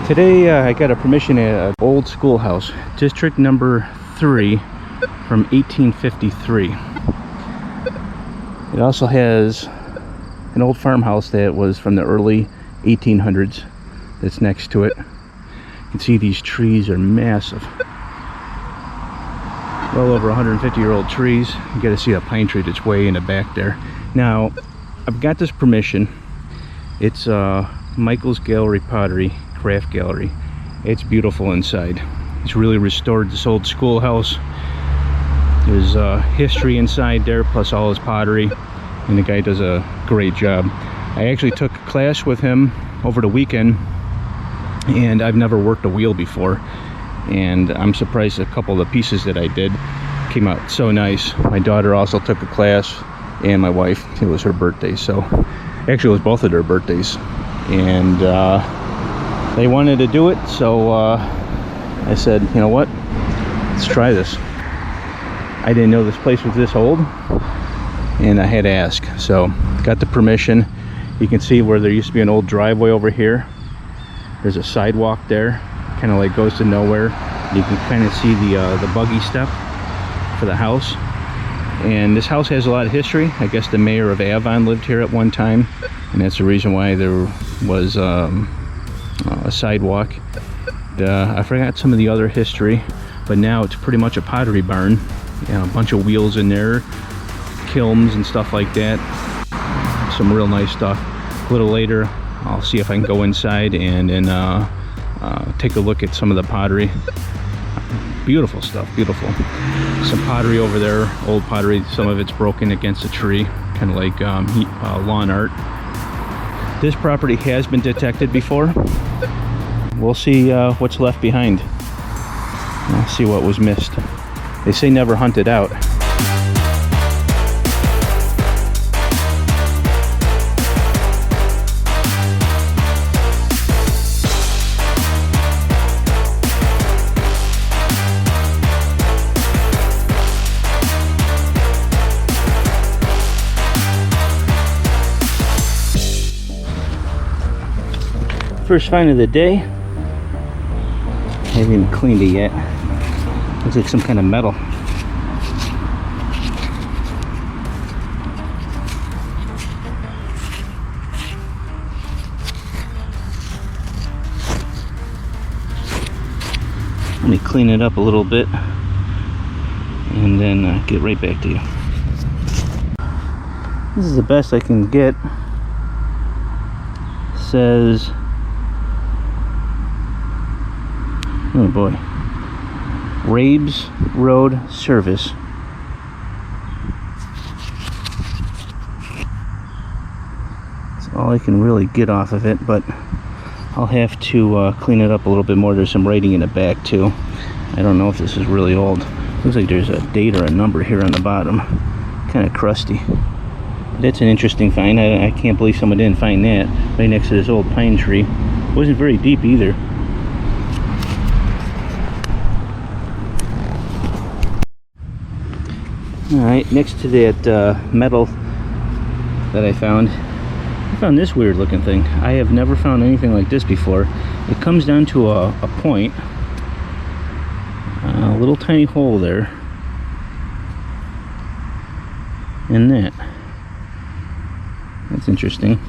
Today I got a permission at an old schoolhouse, district number 3 from 1853. It also has an old farmhouse that was from the early 1800s that's next to it. You can see these trees are massive. Well over 150-year-old trees. You got to see a pine tree that's way in the back there. Now, I've got this permission. It's Michael's Gallery Pottery Craft Gallery. It's beautiful inside. It's really restored this old schoolhouse. There's history inside there, plus all his pottery, and the guy does a great job. I actually took a class with him over the weekend, and I've never worked a wheel before, and I'm surprised a couple of the pieces that I did came out so nice. My daughter also took a class, and my wife. It was her birthday, so actually it was both of their birthdays, and they wanted to do it, so I said, you know what, let's try this. I didn't know this place was this old, and I had to ask, so got the permission. You can see where there used to be an old driveway over here. There's a sidewalk there, kind of like goes to nowhere. You can kind of see the buggy step for the house. And this house has a lot of history. I guess the mayor of Avon lived here at one time, and that's the reason why there was a sidewalk. I forgot some of the other history, but now it's pretty much a pottery barn. You know, a bunch of wheels in there, kilns and stuff like that. Some real nice stuff. A little later, I'll see if I can go inside and take a look at some of the pottery. Beautiful stuff, beautiful. Some pottery over there, old pottery. Some of it's broken against a tree, kind of like lawn art. This property has been detected before. We'll see what's left behind. I'll see what was missed. They say never hunt it out. First find of the day. I haven't even cleaned it yet. Looks like some kind of metal. Let me clean it up a little bit and then get right back to you. This is the best I can get. It says, oh boy, Rabes Road Service. That's all I can really get off of it, but I'll have to clean it up a little bit more. There's some writing in the back too. I don't know if this is really old. Looks like there's a date or a number here on the bottom. Kind of crusty. That's an interesting find. I can't believe someone didn't find that right next to this old pine tree. It wasn't very deep either. Alright, next to that metal that I found this weird looking thing. I have never found anything like this before. It comes down to a point, a little tiny hole there, and that's interesting.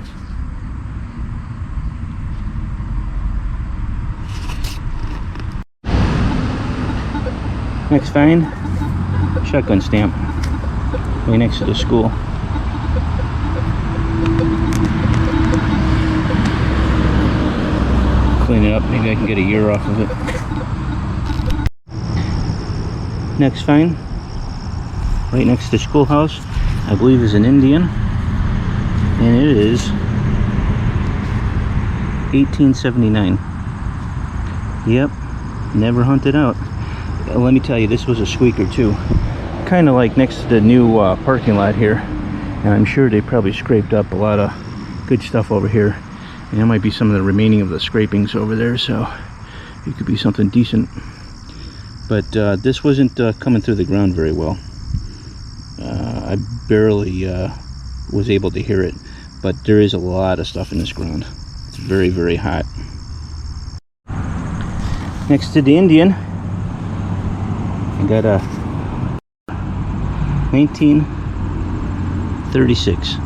Next find, shotgun stamp, right next to the school. Clean it up, maybe I can get a year off of it. Next find, right next to the schoolhouse, I believe is an Indian, and it is 1879. Yep, never hunted out. Let me tell you, this was a squeaker too. Kind of like next to the new parking lot here, and I'm sure they probably scraped up a lot of good stuff over here. And there might be some of the remaining of the scrapings over there, so it could be something decent. But this wasn't coming through the ground very well. I barely was able to hear it, but there is a lot of stuff in this ground. It's very, very hot. Next to the Indian, I got a 1936.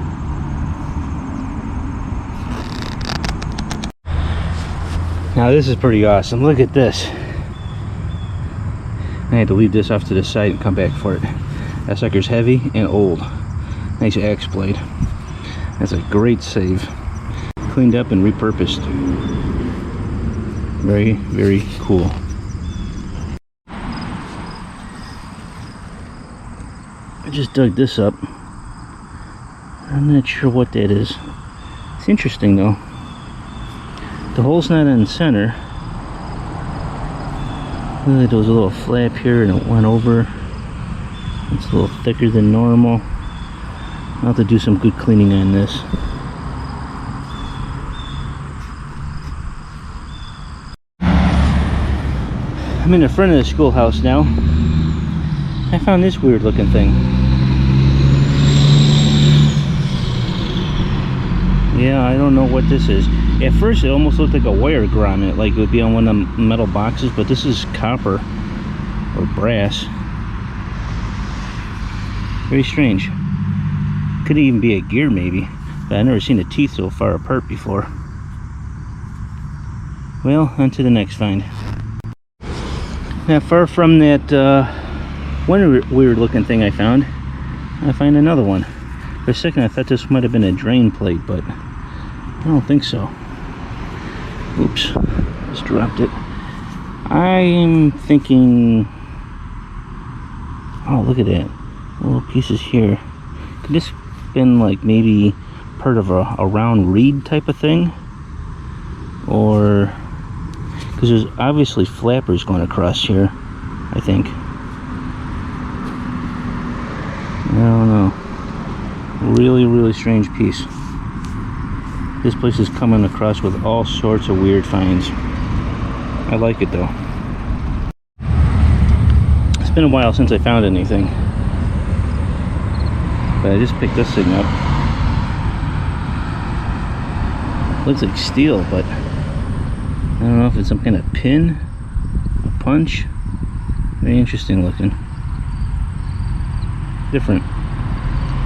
Now this is pretty awesome. Look at this. I had to leave this off to the side and come back for it. That sucker's heavy and old. Nice axe blade. That's a great save. Cleaned up and repurposed. Very, very cool. I just dug this up. I'm not sure what that is. It's interesting though. The hole's not in the center. There was a little flap here and it went over. It's a little thicker than normal. I'll have to do some good cleaning on this. I'm in the front of the schoolhouse now. I found this weird looking thing. Yeah, I don't know what this is. At first it almost looked like a wire grommet, like it would be on one of the metal boxes, but this is copper or brass. Very strange. Could even be a gear maybe, but I've never seen the teeth so far apart before. Well, on to the next find. Not far from that one weird looking thing I found, I find another one. For a second I thought this might have been a drain plate, but I don't think so. Oops, just dropped it. I'm thinking, oh look at that, little pieces here. Could this been like maybe part of a round reed type of thing? Or, because there's obviously flappers going across here, I think. I don't know. Really, really strange piece. This place is coming across with all sorts of weird finds. I like it though. It's been a while since I found anything, but I just picked this thing up. Looks like steel, but I don't know if it's some kind of pin, a punch. Very interesting looking. Different.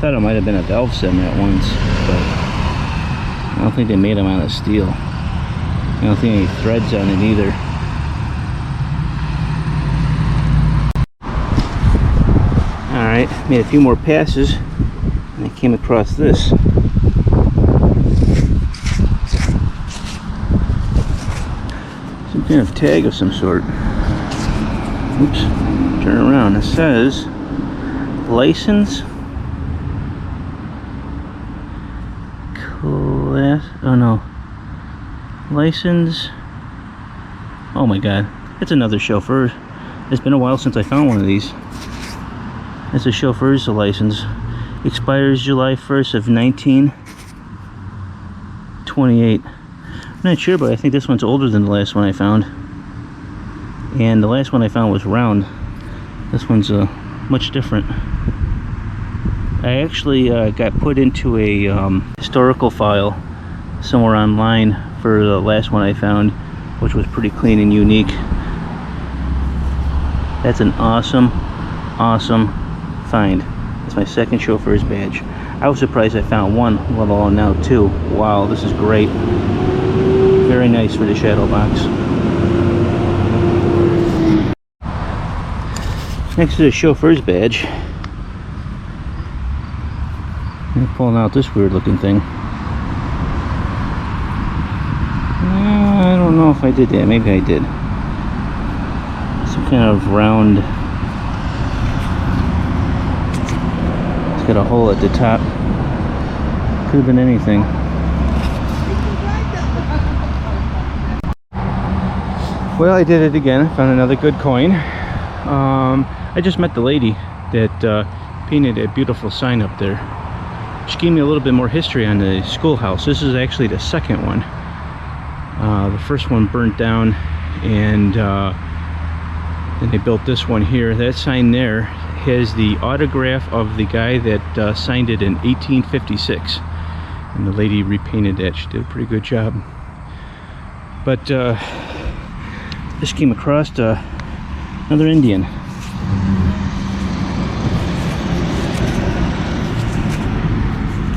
Thought it might have been a valve stem at once, but I don't think they made them out of steel. I don't think any threads on it either. Alright, made a few more passes and I came across this. Some kind of tag of some sort. Oops, turn around. It says license class, oh no, license, oh my god, it's another Chauffeur. It's been a while since I found one of these. It's a Chauffeur's license. Expires July 1st of 1928. I'm not sure, but I think this one's older than the last one I found. And the last one I found was round. This one's much different. I actually got put into a historical file somewhere online for the last one I found, which was pretty clean and unique. That's an awesome, awesome find. It's my second Chauffeur's badge. I was surprised I found one, let alone now two. Wow, this is great. Very nice for the shadow box. Next to the Chauffeur's badge, I'm pulling out this weird looking thing. I don't know if I did that. Maybe I did. Some kind of round. It's got a hole at the top. Could have been anything. Well, I did it again. I found another good coin. I just met the lady that painted a beautiful sign up there. She gave me a little bit more history on the schoolhouse. This is actually the second one. The first one burnt down, and then they built this one here. That sign there has the autograph of the guy that signed it in 1856, and the lady repainted that. She did a pretty good job. But just came across another Indian.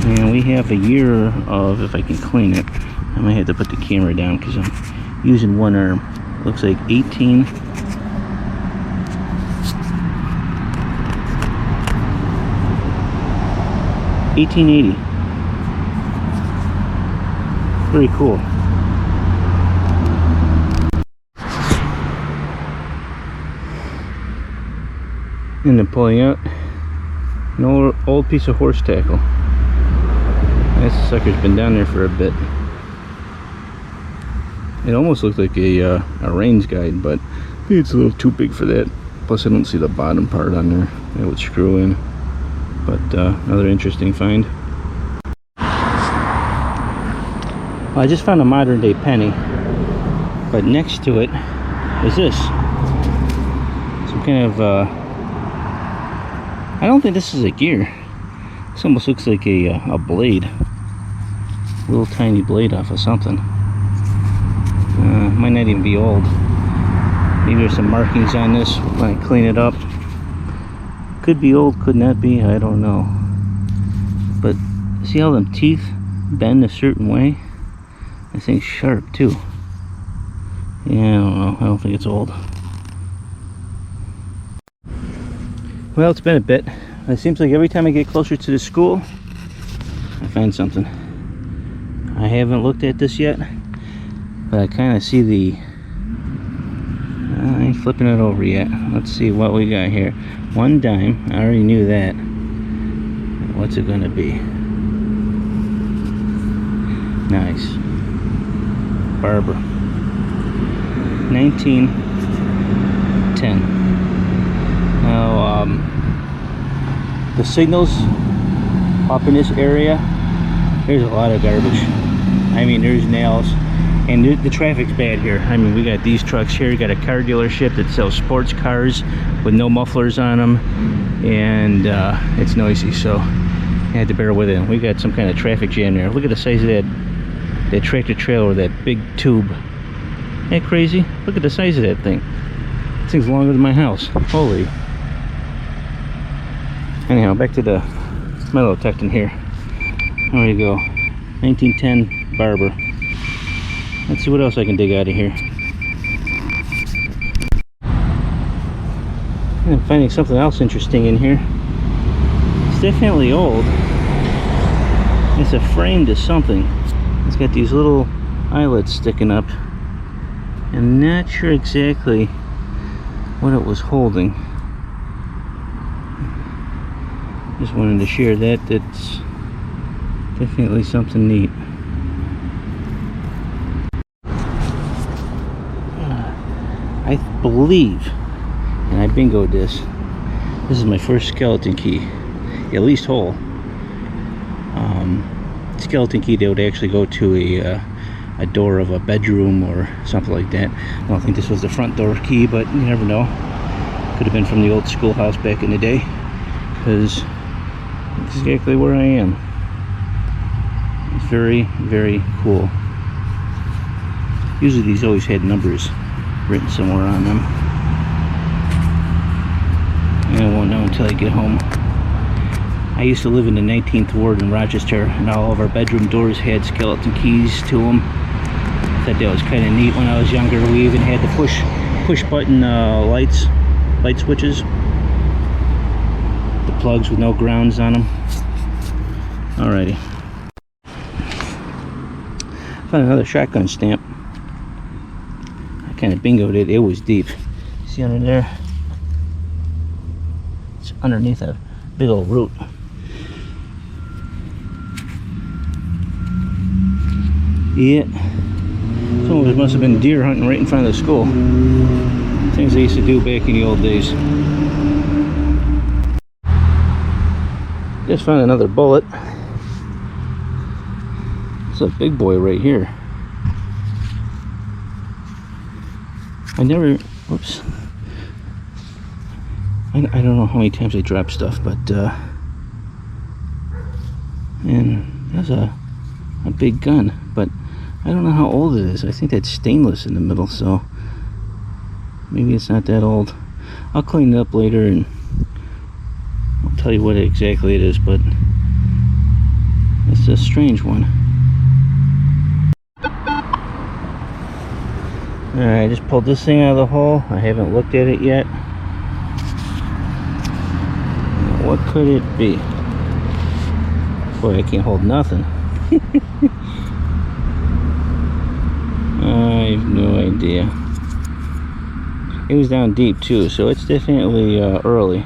And we have a year of, if I can clean it, I might have to put the camera down because I'm using one arm. Looks like 1880. Very cool. And then pulling out an old piece of horse tackle. This sucker's been down there for a bit. It almost looks like a range guide, but I think it's a little too big for that. Plus I don't see the bottom part on there. It would screw in. But another interesting find. Well, I just found a modern day penny, but next to it is this. Some kind of I don't think this is a gear. This almost looks like a blade. A little tiny blade off of something. Might not even be old. Maybe there's some markings on this when I clean it up. Could be old, could not be, I don't know. But see how them teeth bend a certain way? This thing's sharp too. Yeah, I don't know. I don't think it's old. Well, it's been a bit. It seems like every time I get closer to the school, I find something. I haven't looked at this yet, but I kind of see the... I ain't flipping it over yet. Let's see what we got here. One dime. I already knew that. What's it gonna be? Nice. Barber. 1910. Now, the signals up in this area, there's a lot of garbage. I mean, there's nails. And the traffic's bad here. I mean, we got these trucks here. We got a car dealership that sells sports cars with no mufflers on them, and it's noisy, so I had to bear with it. We got some kind of traffic jam there. Look at the size of that tractor trailer, that big tube. Isn't that crazy? Look at the size of that thing. This thing's longer than my house. Holy. Anyhow, back to the metal detecting here. There we go. 1910 Barber. Let's see what else I can dig out of here. I'm finding something else interesting in here. It's definitely old. It's a frame to something. It's got these little eyelets sticking up. I'm not sure exactly what it was holding. Just wanted to share that. That's definitely something neat. I believe, and I bingoed this, this is my first skeleton key, at least whole. Skeleton key that would actually go to a door of a bedroom or something like that. I don't think this was the front door key, but you never know. Could have been from the old schoolhouse back in the day, because that's exactly where I am. It's very, very cool. Usually these always had numbers written somewhere on them. And I won't know until I get home. I used to live in the 19th Ward in Rochester, and all of our bedroom doors had skeleton keys to them. I thought that was kind of neat when I was younger. We even had the push button light switches. The plugs with no grounds on them. Alrighty. Found another shotgun stamp. I kind of bingoed it. It was deep. See under there? It's underneath a big old root. Yeah. Some of it must have been deer hunting right in front of the school. Things they used to do back in the old days. Just found another bullet. It's a big boy right here. I never, whoops. I don't know how many times I drop stuff, but and that's a big gun, but I don't know how old it is. I think that's stainless in the middle, so Maybe it's not that old. I'll clean it up later and I'll tell you what exactly it is, but it's a strange one. Alright, I just pulled this thing out of the hole. I haven't looked at it yet. What could it be? Boy, I can't hold nothing. I have no idea. It was down deep too, so it's definitely early.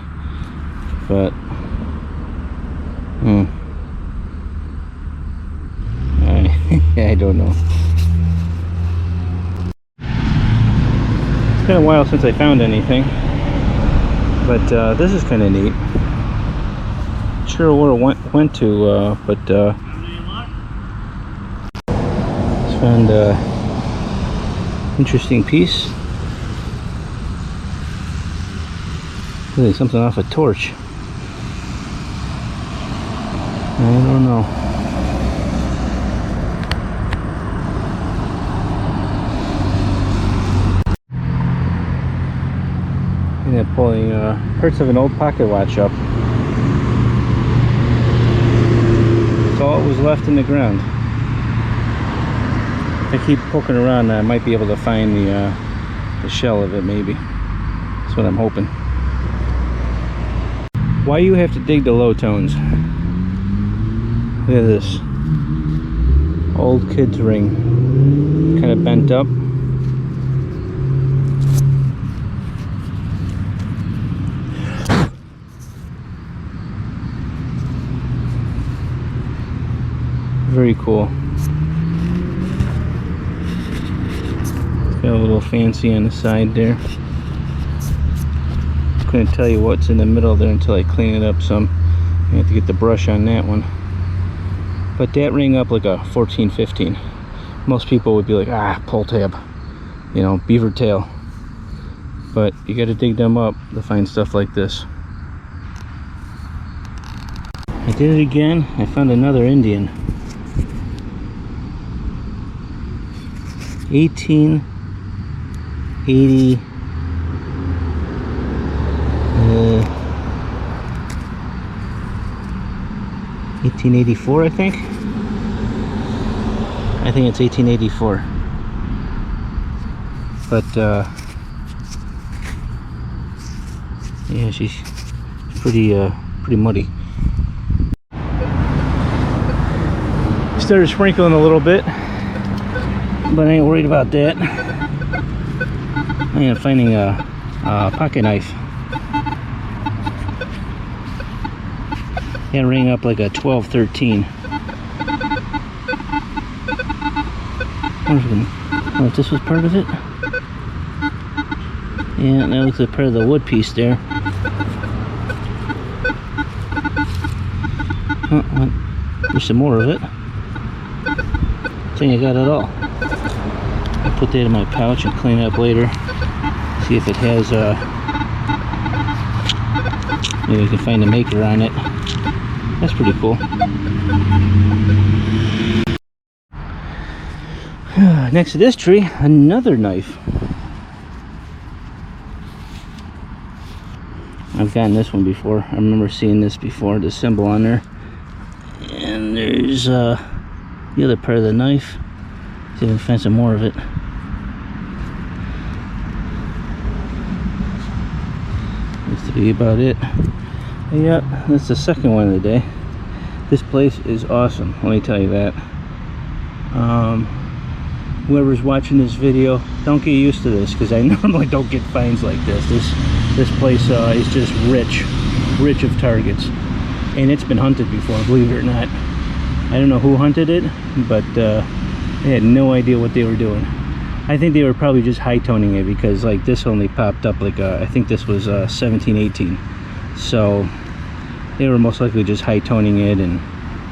But I don't know. It's been a while since I found anything, but this is kind of neat. Sure where it went to, but just found a interesting piece. Looks like something off a torch. I don't know. And they're pulling parts of an old pocket watch up. That's all it was left in the ground. If I keep poking around, I might be able to find the shell of it, maybe. That's what I'm hoping. Why you have to dig the low tones? Look at this. Old kid's ring. Kind of bent up. Very cool. Got a little fancy on the side there. Couldn't tell you what's in the middle there until I clean it up some. I have to get the brush on that one. But that rang up like a 14-15. Most people would be like, ah, pull tab, you know, beaver tail. But you got to dig them up to find stuff like this. I did it again. I found another Indian. 1880. 1884, I think. I think it's 1884. But yeah, she's pretty muddy. Started sprinkling a little bit, but I ain't worried about that. I am finding a pocket knife. That rang up like a 12-13. Oh, if this was part of it? Yeah, that looks like part of the wood piece there. Oh, well, there's some more of it. I think I got it all. I'll put that in my pouch and clean it up later. See if it has maybe we can find a maker on it. That's pretty cool. Next to this tree, another knife. I've gotten this one before. I remember seeing this before, the symbol on there. And there's the other part of the knife. See if I can find some more of it. Looks to be about it. Yeah, that's the second one of the day. This place is awesome, let me tell you that. Whoever's watching this video, don't get used to this, because I normally don't get finds like this. This place is just rich of targets, and it's been hunted before, believe it or not. I don't know who hunted it, but they had no idea what they were doing. I think they were probably just high-toning it, because like this only popped up like I think this was 17, 18. So they were most likely just high-toning it and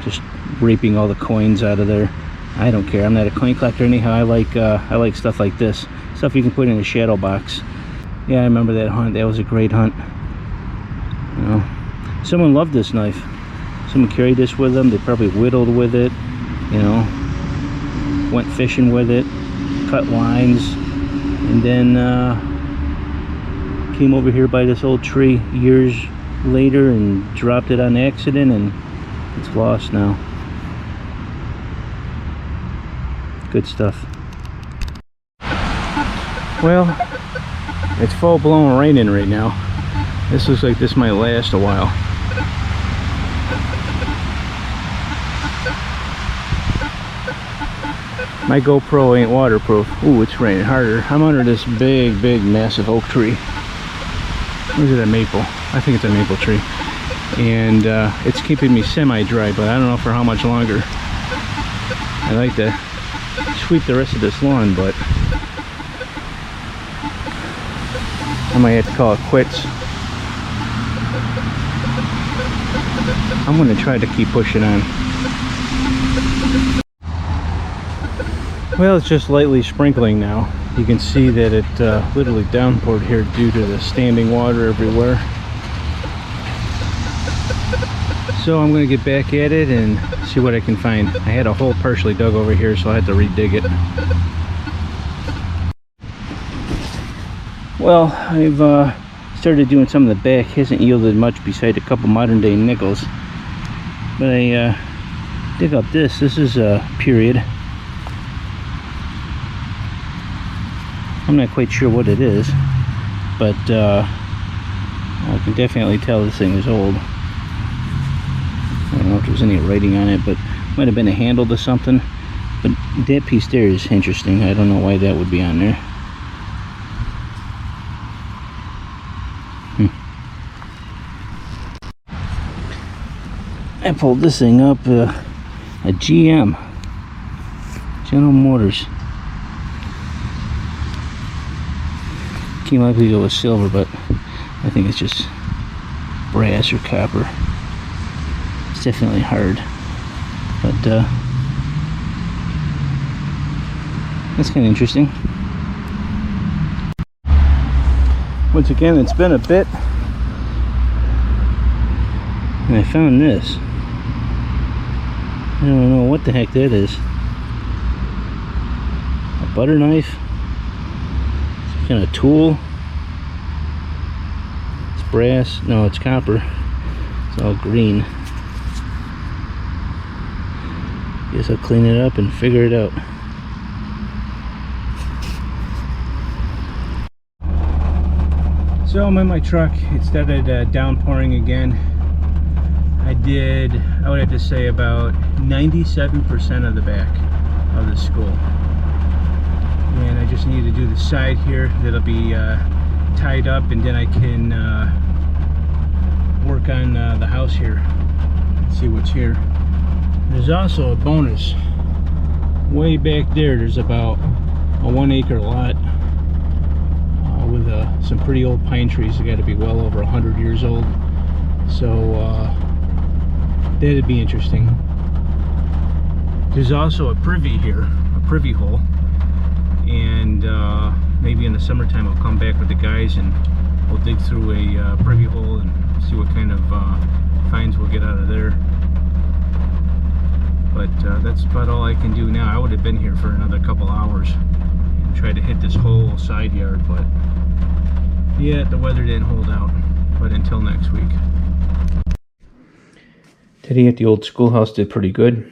just raping all the coins out of there. I don't care. I'm not a coin collector anyhow. I like stuff like this, stuff you can put in a shadow box. Yeah, I remember that hunt. That was a great hunt. You know, someone loved this knife. Someone carried this with them. They probably whittled with it. You know, went fishing with it, cut lines, and then Came over here by this old tree years later and dropped it on accident, and it's lost now. Good stuff. Well, it's full-blown raining right now. This looks like this might last a while. My GoPro ain't waterproof. Ooh, it's raining harder. I'm under this big, massive oak tree. Or is it a maple? I think it's a maple tree. And it's keeping me semi-dry, but I don't know for how much longer. I like to sweep the rest of this lawn, but I might have to call it quits. I'm going to try to keep pushing on. Well, it's just lightly sprinkling now. You can see that it literally downpoured here due to the standing water everywhere. So I'm going to get back at it and see what I can find. I had a hole partially dug over here, so I had to redig it. Well, I've started doing some of the back. Hasn't yielded much beside a couple modern day nickels. But I dig up this. This is a period. I'm not quite sure what it is, but I can definitely tell this thing is old. I don't know if there's any writing on it, but might have been a handle to something. But that piece there is interesting. I don't know why that would be on there. I pulled this thing up, a GM, General Motors. Came out to go with silver, but I think it's just brass or copper. It's definitely hard, but that's kind of interesting. Once again, it's been a bit, and I found this. I don't know what the heck that is. A butter knife? Some kind of tool? It's brass. No, it's copper. It's all green. Guess I'll clean it up and figure it out. So I'm in my truck. It started downpouring again. I would have to say about 97% of the back of the school. And I just need to do the side here. That'll be tied up, and then I can work on the house here. Let's see what's here. There's also a bonus. Way back there, there's about a 1 acre lot with some pretty old pine trees. They got to be well over 100 years old. So that'd be interesting. There's also a privy here, a privy hole, and maybe in the summertime I'll come back with the guys and we'll dig through a privy hole and see what kind of finds we'll get out of there. But that's about all I can do now. I would have been here for another couple hours and tried to hit this whole side yard, but yeah, the weather didn't hold out. But until next week. Today at the old schoolhouse did pretty good,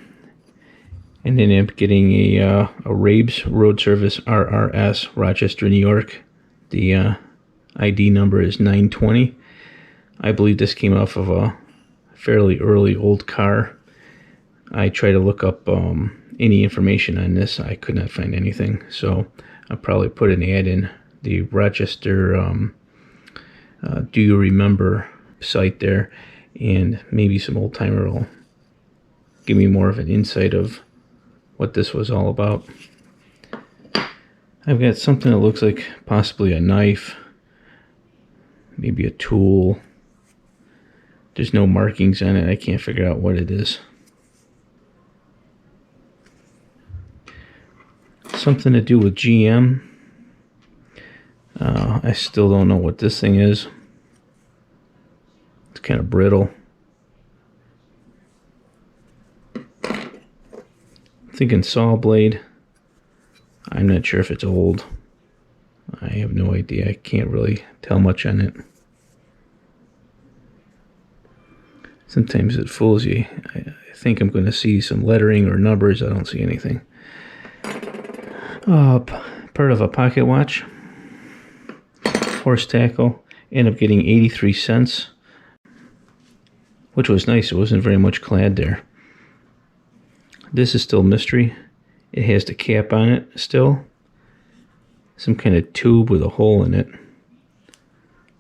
and then ended up getting a Rabes Road Service RRS, Rochester, New York. The ID number is 920. I believe this came off of a fairly early old car. I tried to look up any information on this. I could not find anything, so I'll probably put an ad in the Rochester Do You Remember site there, and maybe some old timer will give me more of an insight of what this was all about. I've got something that looks like possibly a knife, maybe a tool. There's no markings on it. I can't figure out what it is. Something to do with GM. I still don't know what this thing is. It's kind of brittle. I'm thinking saw blade. I'm not sure if it's old. I have no idea. I can't really tell much on it. Sometimes it fools you. I think I'm going to see some lettering or numbers. I don't see anything. Part of a pocket watch. Horse tackle. Ended up getting 83 cents. Which was nice. It wasn't very much clad there. This is still mystery. It has the cap on it still. Some kind of tube with a hole in it.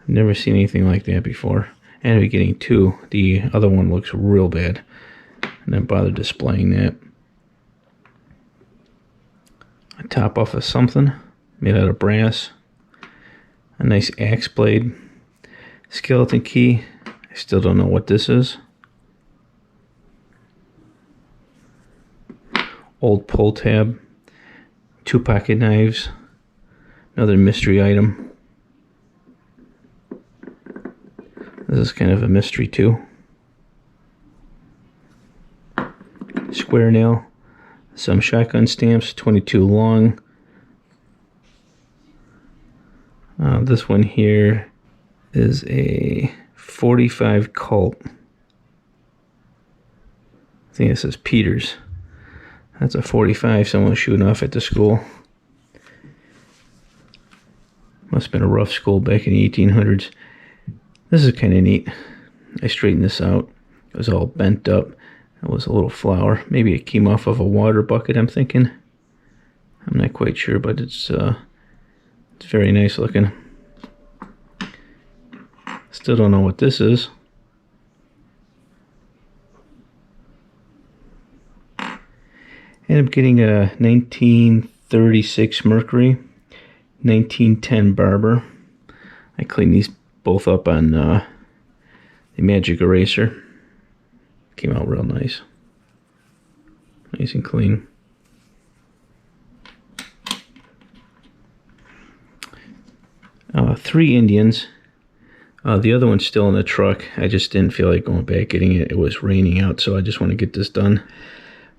I've never seen anything like that before. I ended up getting two. The other one looks real bad. And I bothered displaying that. A top off of something made out of brass. A nice axe blade. Skeleton key. I still don't know what this is. Old pull tab. 2 pocket knives. Another mystery item. This is kind of a mystery too. Square nail. Some shotgun stamps, 22 long. This one here is a 45 Colt. I think it says Peters. That's a 45 someone was shooting off at the school. Must have been a rough school back in the 1800s. This is kind of neat. I straightened this out. It was all bent up. It was a little flower. Maybe it came off of a water bucket, I'm thinking. I'm not quite sure, but it's very nice looking. Still don't know what this is. Ended up getting a 1936 Mercury, 1910 Barber. I cleaned these both up on the magic eraser. Came out real nice. Nice and clean. Three Indians. The other one's still in the truck. I just didn't feel like going back getting it. It was raining out, so I just want to get this done.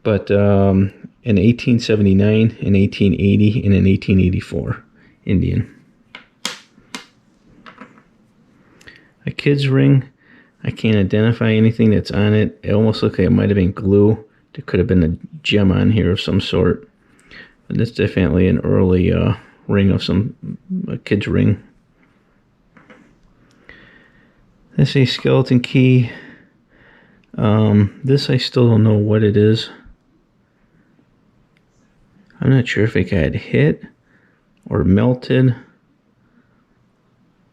But in 1879, in 1880, and in 1884, Indian. A kid's ring. I can't identify anything that's on it. It almost looked like it might have been glue. There could have been a gem on here of some sort. But it's definitely an early ring of a kid's ring. This is a skeleton key. This I still don't know what it is. I'm not sure if it got hit or melted.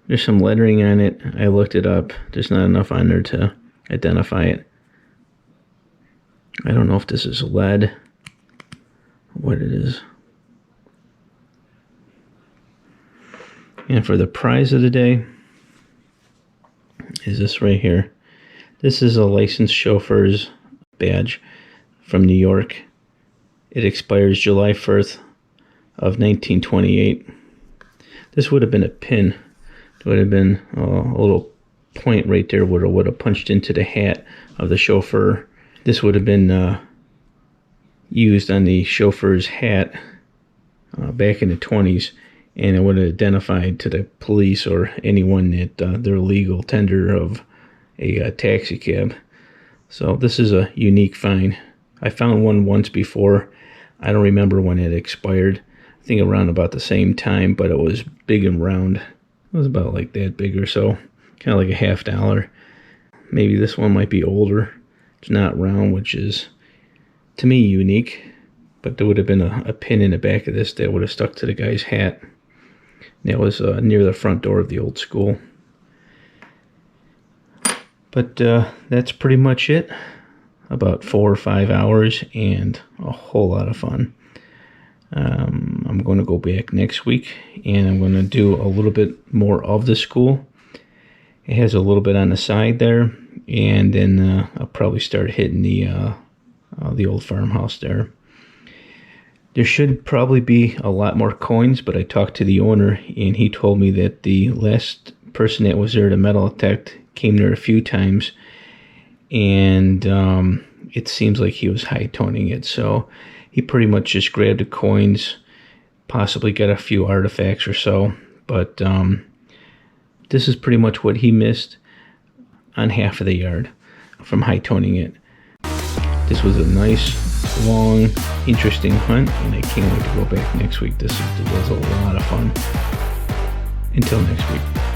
There's some lettering on it. I looked it up. There's not enough on there to identify it. I don't know if this is lead or what it is. And for the prize of the day is this right here. This is a licensed chauffeur's badge from New York. It expires July 1st of 1928. This would have been a pin. It would have been a little point right there where it would have punched into the hat of the chauffeur. This would have been used on the chauffeur's hat back in the 20s, and it would have identified to the police or anyone that they're legal tender of a taxi cab. So this is a unique find. I found one once before. I don't remember when it expired. I think around about the same time, but it was big and round. It was about like that big or so. Kind of like a $50. Maybe this one might be older. It's not round, which is, to me, unique. But there would have been a pin in the back of this that would have stuck to the guy's hat. That was near the front door of the old school. But that's pretty much it. About 4 or 5 hours and a whole lot of fun. I'm going to go back next week and I'm going to do a little bit more of the school. It has a little bit on the side there, and then I'll probably start hitting the old farmhouse there. There should probably be a lot more coins, but I talked to the owner and he told me that the last person that was there to metal detect came there a few times, and it seems like he was high toning it. So he pretty much just grabbed the coins, possibly get a few artifacts or so, but this is pretty much what he missed on half of the yard from high toning it. This was a nice, long, interesting hunt, and I can't wait to go back next week. This was a lot of fun. Until next week.